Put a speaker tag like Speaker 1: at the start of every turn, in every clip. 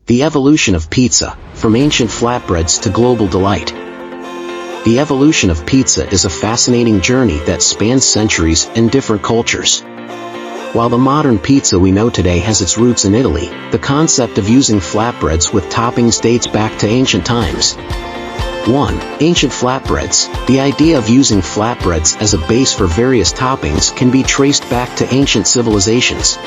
Speaker 1: The evolution of pizza, from ancient flatbreads to global delight. The evolution of pizza is a fascinating journey that spans centuries and different cultures. While the modern pizza we know today has its roots in Italy, the concept of using flatbreads with toppings dates back to ancient times. 1. Ancient flatbreads. The idea of using flatbreads as a base for various toppings can be traced back to ancient civilizations.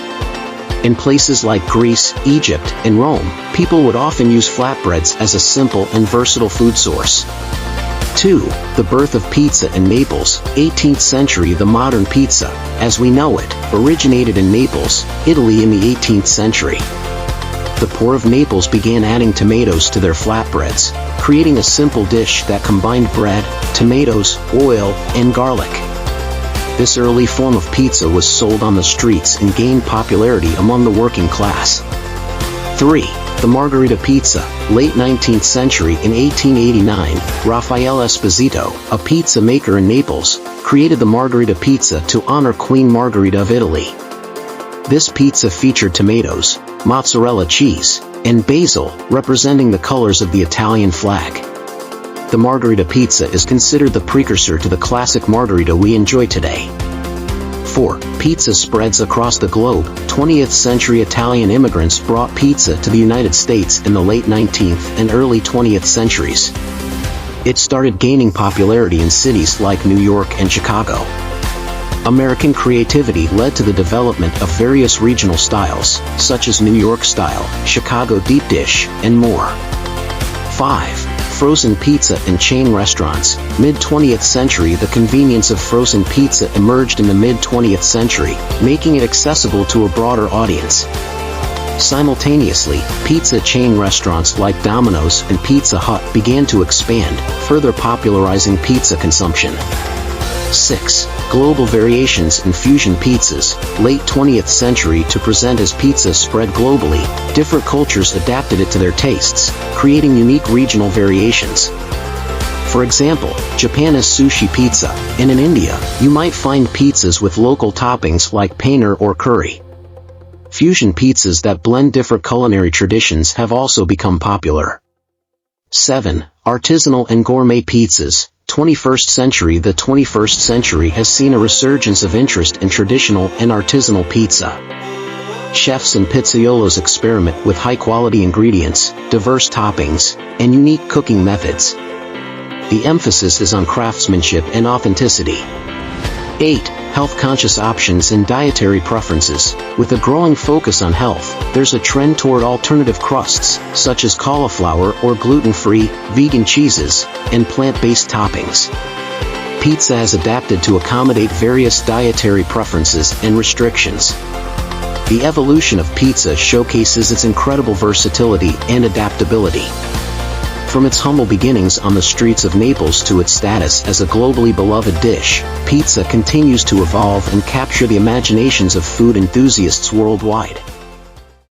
Speaker 1: In places like Greece, Egypt, and Rome, people would often use flatbreads as a simple and versatile food source. 2. The birth of pizza in Naples. 18th century. The modern pizza, as we know it, originated in Naples, Italy in the 18th century. The poor of Naples began adding tomatoes to their flatbreads, creating a simple dish that combined bread, tomatoes, oil, and garlic. This early form of pizza was sold on the streets and gained popularity among the working class. 3. The Margherita Pizza. Late 19th century. In 1889, Raffaele Esposito, a pizza maker in Naples, created the Margherita Pizza to honor Queen Margherita of Italy. This pizza featured tomatoes, mozzarella cheese, and basil, representing the colors of the Italian flag. The Margherita Pizza is considered the precursor to the classic margherita we enjoy today. 4. Pizza spreads across the globe. 20th century. Italian immigrants brought pizza to the United States in the late 19th and early 20th centuries. It started gaining popularity in cities like New York and Chicago. American creativity led to the development of various regional styles, such as New York style, Chicago deep dish, and more. 5. Frozen pizza in chain restaurants. Mid-20th century. The convenience of frozen pizza emerged in the mid-20th century, making it accessible to a broader audience. Simultaneously, pizza chain restaurants like Domino's and Pizza Hut began to expand, further popularizing pizza consumption. 6. Global variations in fusion pizzas. Late 20th century. To present as pizza spread globally, different cultures adapted it to their tastes, creating unique regional variations. For example, Japan has sushi pizza, and in India, you might find pizzas with local toppings like paneer or curry. Fusion pizzas that blend different culinary traditions have also become popular. 7. Artisanal and gourmet pizzas. 21st century. The 21st century has seen a resurgence of interest in traditional and artisanal pizza. Chefs and pizzaiolos experiment with high-quality ingredients, diverse toppings, and unique cooking methods. The emphasis is on craftsmanship and authenticity. 8. Health-conscious options and dietary preferences. With a growing focus on health, there's a trend toward alternative crusts, such as cauliflower or gluten-free, vegan cheeses, and plant-based toppings. Pizza has adapted to accommodate various dietary preferences and restrictions. The evolution of pizza showcases its incredible versatility and adaptability. From its humble beginnings on the streets of Naples to its status as a globally beloved dish, pizza continues to evolve and capture the imaginations of food enthusiasts worldwide.